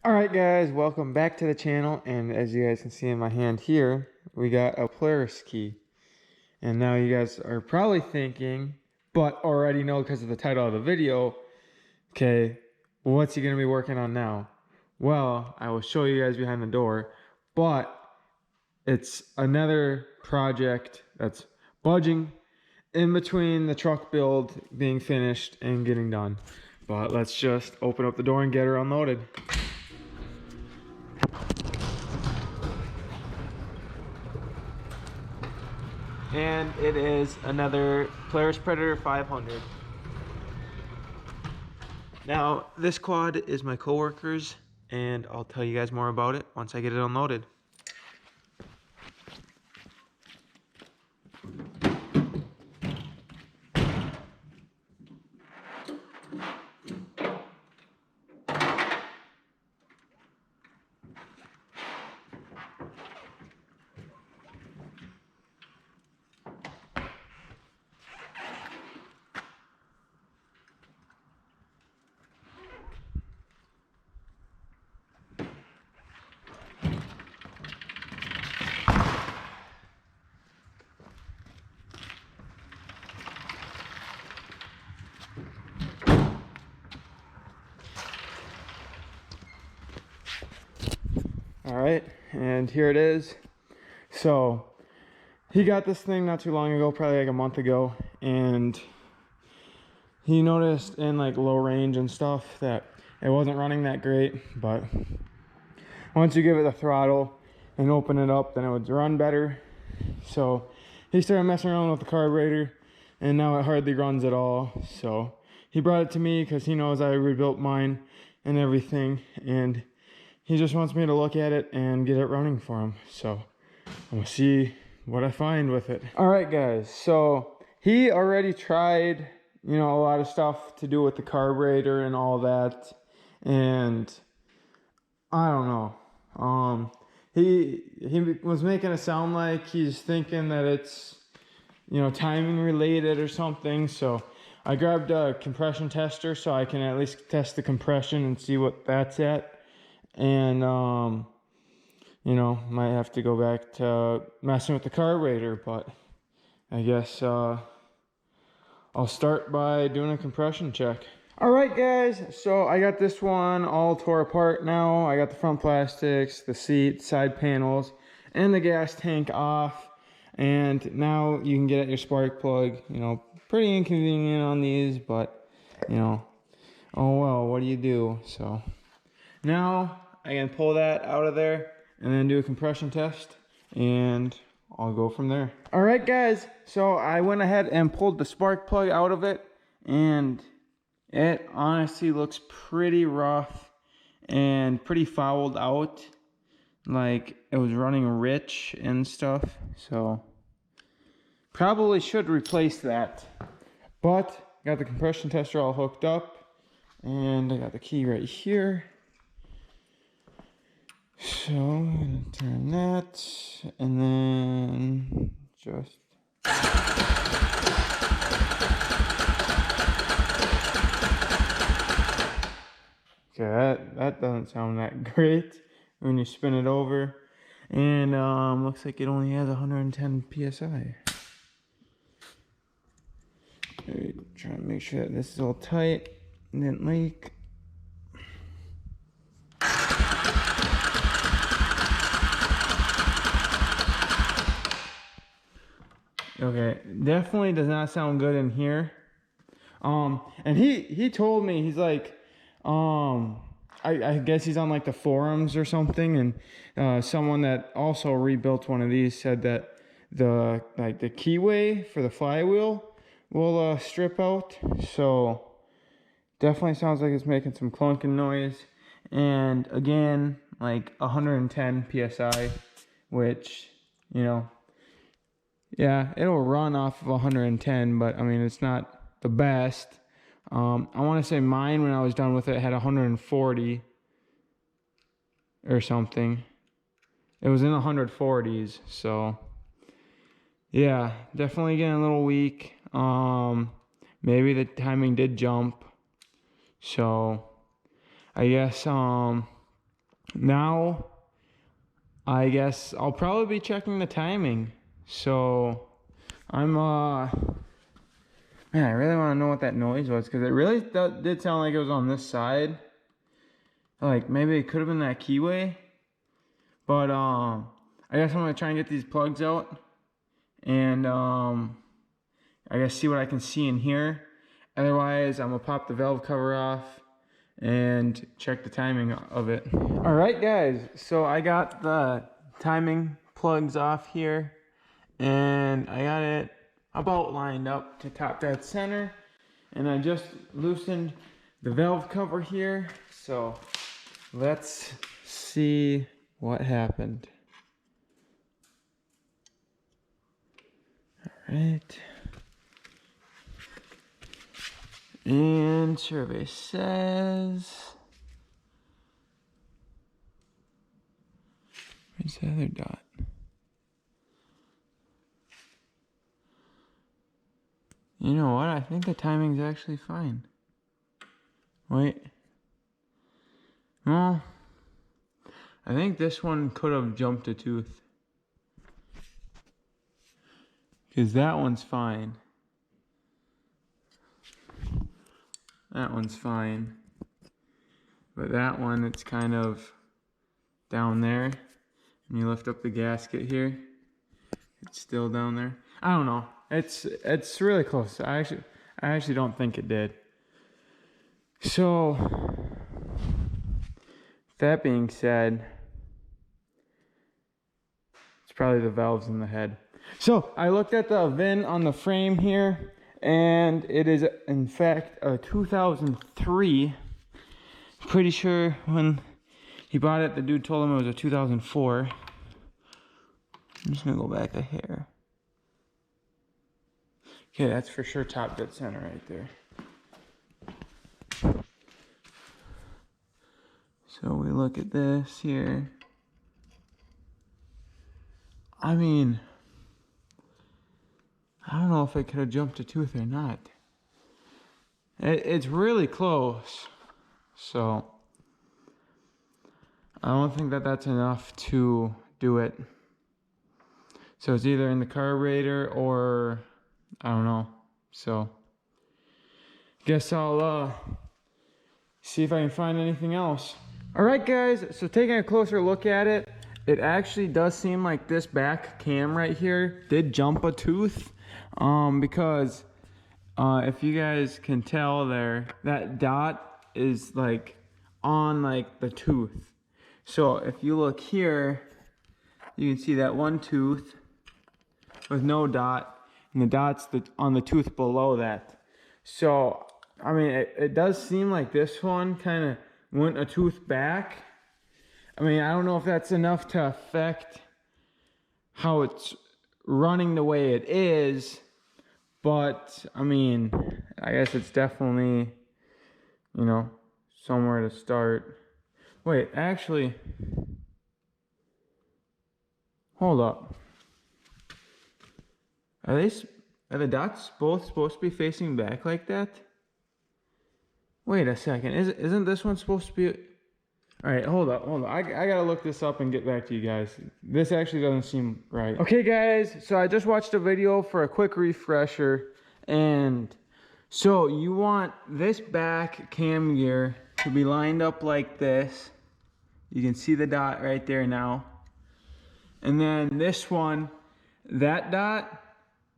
Alright guys, welcome back to the channel, and as you guys can see in my hand here, we got a Polaris key. And now you guys are probably thinking, but already know because of the title of the video, okay, what's he going to be working on now? Well, I will show you guys behind the door, but it's another project that's budging in between the truck build being finished and getting done. But let's just open up the door and get her unloaded. And it is another Polaris Predator 500. Now, this quad is my coworker's, and I'll tell you guys more about it once I get it unloaded. All right, and here it is. So he got this thing not too long ago, probably like a month ago, and he noticed in like low range and stuff that it wasn't running that great, but once you give it the throttle and open it up, then it would run better. So he started messing around with the carburetor, and now it hardly runs at all. So he brought it to me because he knows I rebuilt mine and everything, and he just wants me to look at it and get it running for him. So I'm gonna see what I find with it. All right guys, so he already tried, you know, a lot of stuff to do with the carburetor and all that, and I don't know. He was making it sound like he's thinking that it's, you know, timing related or something. So I grabbed a compression tester so I can at least test the compression and see what that's at. And you know, might have to go back to messing with the carburetor, but I guess I'll start by doing a compression check. All right guys, so I got this one all tore apart now. I got the front plastics, the seat, side panels, and the gas tank off. And now you can get at your spark plug. You know, pretty inconvenient on these, but you know, oh well, what do you do? So now I can pull that out of there and then do a compression test, and I'll go from there. All right guys, so I went ahead and pulled the spark plug out of it, and it honestly looks pretty rough and pretty fouled out. Like it was running rich and stuff. So probably should replace that. But got the compression tester all hooked up, and I got the key right here. So I'm gonna turn that, and then just okay, that doesn't sound that great when you spin it over. And looks like it only has 110 psi. Trying to make sure that this is all tight and didn't leak. Okay, definitely does not sound good in here. And he told me, he's like, I guess he's on like the forums or something, and someone that also rebuilt one of these said that the keyway for the flywheel will strip out. So definitely sounds like it's making some clunking noise. And again, like 110 psi, which, you know, yeah, it'll run off of 110, but I mean, it's not the best. I want to say mine, when I was done with it, had 140 or something. It was in the 140s, so yeah, definitely getting a little weak. Maybe the timing did jump, so I guess now I guess I'll probably be checking the timing. So I'm man, I really want to know what that noise was, because it really did sound like it was on this side. Like maybe it could have been that keyway. But I guess I'm gonna try and get these plugs out and I guess see what I can see in here. Otherwise, I'm gonna pop the valve cover off and check the timing of it. All right, guys, so I got the timing plugs off here and I got it about lined up to top dead center, and I just loosened the valve cover here. So let's see what happened. All right. And survey says, where's the other dot? You know what? I think the timing's actually fine. Wait. Well, I think this one could have jumped a tooth, because that one's fine. That one's fine. But that one, it's kind of down there. And you lift up the gasket here, it's still down there. I don't know. It's really close. I actually don't think it did. So that being said, it's probably the valves in the head. So I looked at the VIN on the frame here, and it is in fact a 2003. Pretty sure when he bought it, the dude told him it was a 2004. I'm just gonna go back a hair. Okay, that's for sure top dead center right there. So we look at this here. I mean, I don't know if it could have jumped a tooth or not. It's really close. So I don't think that that's enough to do it. So it's either in the carburetor or I don't know. So guess I'll see if I can find anything else. All right, guys, so taking a closer look at it, it actually does seem like this back cam right here did jump a tooth, because if you guys can tell there, that dot is like on like the tooth. So if you look here, you can see that one tooth with no dot, and the dot's on the tooth below that. So I mean, it does seem like this one kind of went a tooth back. I mean, I don't know if that's enough to affect how it's running the way it is, but I mean, I guess it's definitely, you know, somewhere to start. Wait, actually, hold up. Are the dots both supposed to be facing back like that? Wait a second, isn't this one supposed to be? All right, hold up. I gotta look this up and get back to you guys. This actually doesn't seem right. Okay, guys, so I just watched a video for a quick refresher, and so you want this back cam gear to be lined up like this. You can see the dot right there now. And then this one, that dot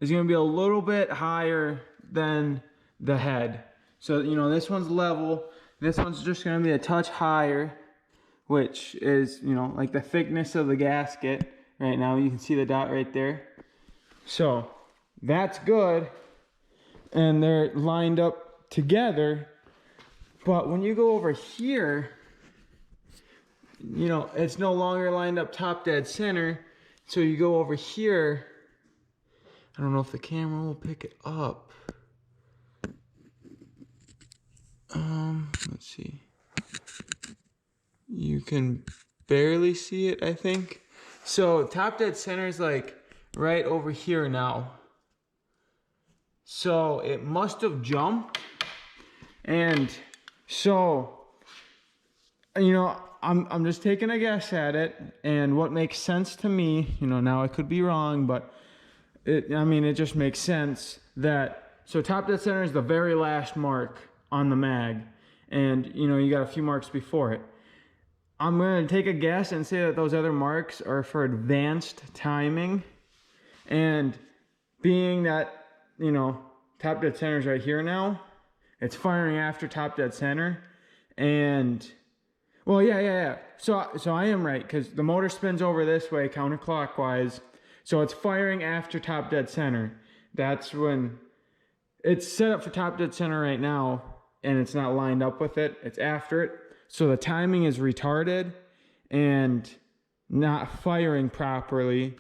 is gonna be a little bit higher than the head. So, you know, this one's level. This one's just gonna be a touch higher, which is, you know, like the thickness of the gasket. Right now, you can see the dot right there. So that's good. And they're lined up together. But when you go over here, you know, it's no longer lined up top dead center. So you go over here. I don't know if the camera will pick it up. Let's see. You can barely see it, I think. So top dead center is like right over here now. So it must have jumped. And so, you know, I'm just taking a guess at it, and what makes sense to me, you know, now I could be wrong, but it just makes sense that, so top dead center is the very last mark on the mag, and you know, you got a few marks before it. I'm going to take a guess and say that those other marks are for advanced timing, and being that, you know, top dead center is right here now, it's firing after top dead center, and well, yeah. So I am right, because the motor spins over this way counterclockwise, so it's firing after top dead center. That's when it's set up for top dead center right now, and it's not lined up with it. It's after it, so the timing is retarded and not firing properly.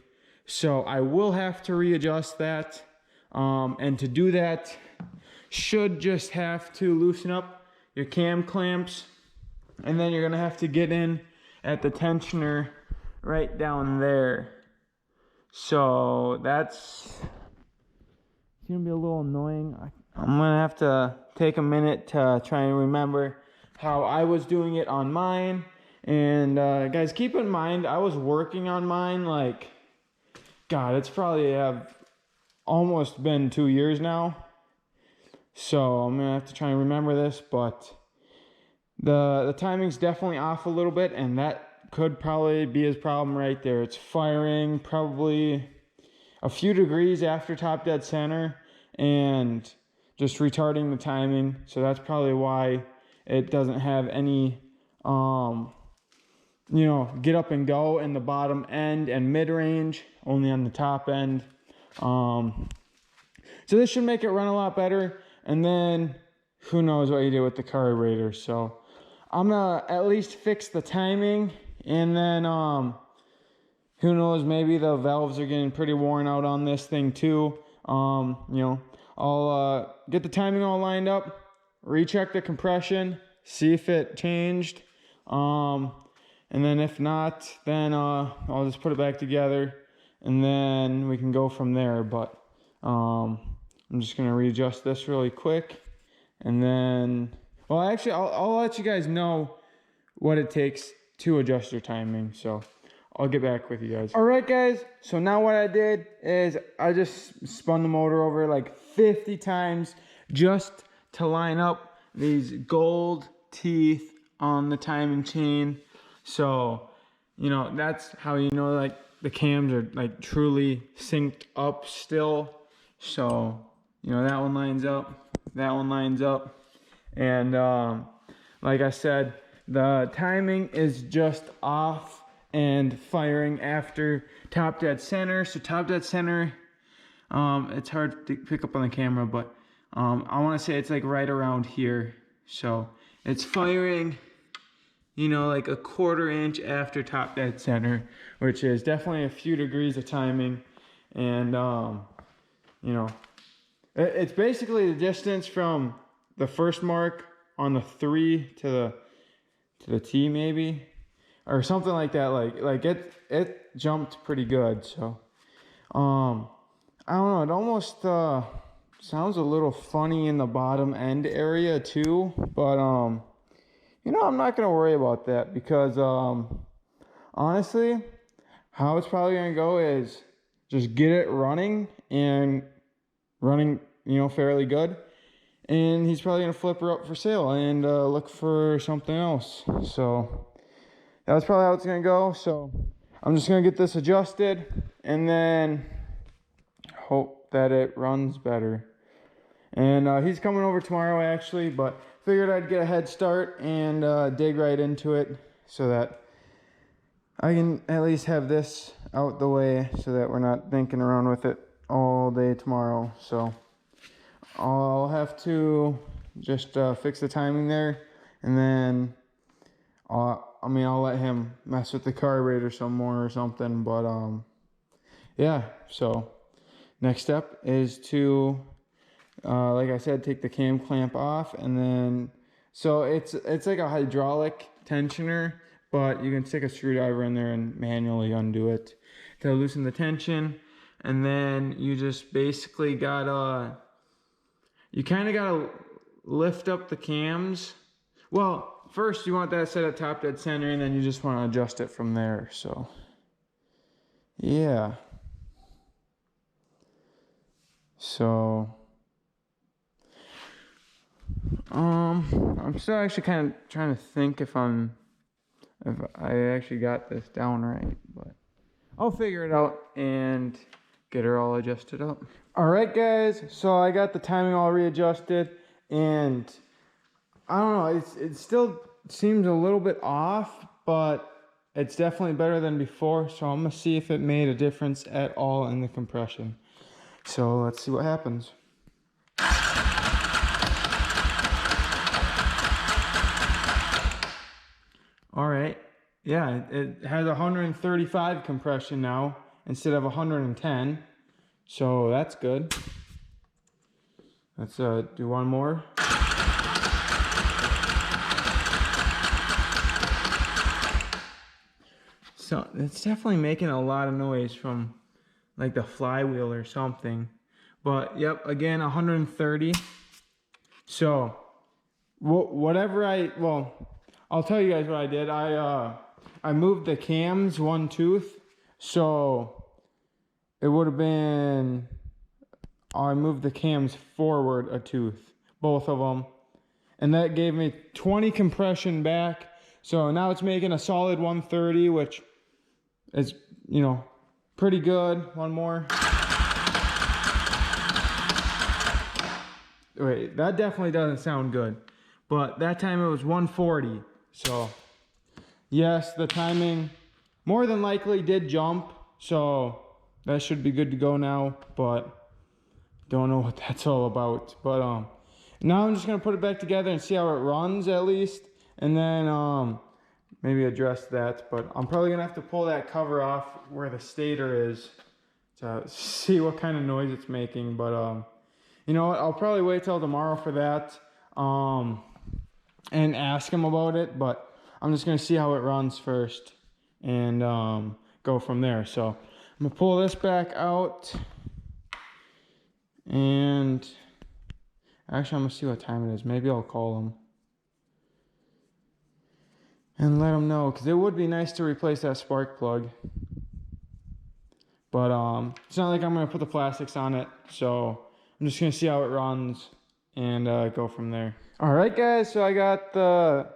So I will have to readjust that, and to do that, should just have to loosen up your cam clamps, and then you're gonna have to get in at the tensioner right down there. So it's gonna be a little annoying. I'm gonna have to take a minute to try and remember how I was doing it on mine. And guys, keep in mind, I was working on mine like, God, it's probably almost been 2 years now. So I'm gonna have to try and remember this, but the timing's definitely off a little bit, and that could probably be his problem right there. It's firing probably a few degrees after top dead center and just retarding the timing. So that's probably why it doesn't have any, you know, get up and go in the bottom end and mid range, only on the top end. So this should make it run a lot better. And then who knows what you do with the carburetor. So I'm gonna at least fix the timing, and then who knows, maybe the valves are getting pretty worn out on this thing too. You know, I'll get the timing all lined up, recheck the compression, see if it changed, and then if not, then I'll just put it back together, and then we can go from there. But I'm just gonna readjust this really quick, and then, well, actually, I'll let you guys know what it takes to adjust your timing. So I'll get back with you guys. All right, guys. So now what I did is I just spun the motor over like 50 times just to line up these gold teeth on the timing chain. So, you know, that's how you know like the cams are like truly synced up still. So, you know, that one lines up, that one lines up. And like I said, the timing is just off and firing after top dead center. So top dead center, it's hard to pick up on the camera, but I want to say it's like right around here. So it's firing, you know, like a 1/4 inch after top dead center, which is definitely a few degrees of timing. And you know, it's basically the distance from the first mark on the 3 to the T maybe, or something like that. Like it jumped pretty good. So I don't know, it almost sounds a little funny in the bottom end area too, but you know, I'm not gonna worry about that, because honestly, how it's probably gonna go is just get it running, and running, you know, fairly good, and he's probably gonna flip her up for sale and look for something else. So that's probably how it's gonna go. So I'm just gonna get this adjusted, and then hope that it runs better. And he's coming over tomorrow actually, but figured I'd get a head start and dig right into it, so that I can at least have this out the way, so that we're not thinking around with it all day tomorrow. So I'll have to just fix the timing there, and then I'll let him mess with the carburetor some more or something. But yeah, so next step is to like I said, take the cam clamp off, and then so it's like a hydraulic tensioner, but you can stick a screwdriver in there and manually undo it to loosen the tension. And then you just basically you kind of gotta lift up the cams. Well, first you want that set at top dead center, and then you just want to adjust it from there. So yeah. So I'm still actually kind of trying to think if I actually got this down right, but I'll figure it out and get her all adjusted up. All right, guys, so I got the timing all readjusted, and I don't know, it still seems a little bit off, but it's definitely better than before, so I'm gonna see if it made a difference at all in the compression. So let's see what happens. All right, yeah, it has 135 compression now instead of 110, so that's good. Let's do one more. So it's definitely making a lot of noise from like the flywheel or something. But yep, again, 130. So whatever I'll tell you guys what I did. I moved the cams one tooth. So it would have been, I moved the cams forward a tooth, both of them. And that gave me 20 compression back. So now it's making a solid 130, which is, you know, pretty good. One more. Wait, that definitely doesn't sound good. But that time it was 140. So yes, the timing more than likely did jump. So that should be good to go now, but don't know what that's all about. But now I'm just gonna put it back together and see how it runs at least, and then maybe address that. But I'm probably gonna have to pull that cover off where the stator is to see what kind of noise it's making. But you know what, I'll probably wait till tomorrow for that and ask him about it. But I'm just gonna see how it runs first and go from there. So I'm gonna pull this back out, and actually I'm gonna see what time it is. Maybe I'll call him and let him know, because it would be nice to replace that spark plug. But it's not like I'm gonna put the plastics on it, so I'm just gonna see how it runs and go from there. All right, guys, so I got the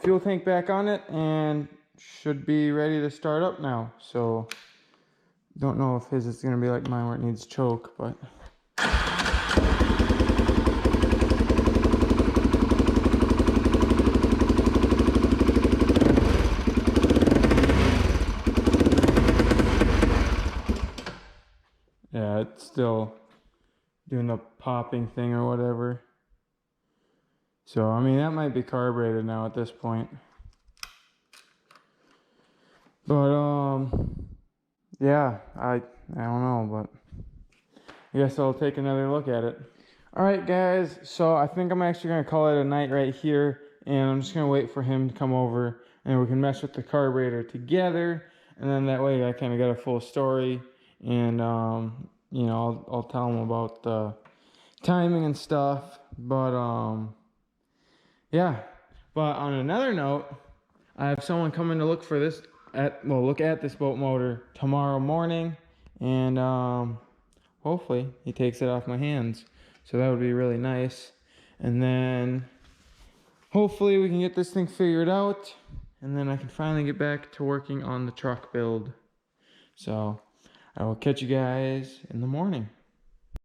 fuel tank back on it and should be ready to start up now. So don't know if his is gonna be like mine where it needs choke, but yeah, it's still doing the popping thing or whatever. So I mean, that might be carbureted now at this point. But yeah, I don't know, but I guess I'll take another look at it. All right, guys, so I think I'm actually gonna call it a night right here, and I'm just gonna wait for him to come over and we can mess with the carburetor together, and then that way I kind of got a full story, and you know, I'll tell him about the timing and stuff. But yeah, but on another note, I have someone coming to look for this look at this boat motor tomorrow morning, and hopefully he takes it off my hands, so that would be really nice. And then hopefully we can get this thing figured out, and then I can finally get back to working on the truck build. So I will catch you guys in the morning.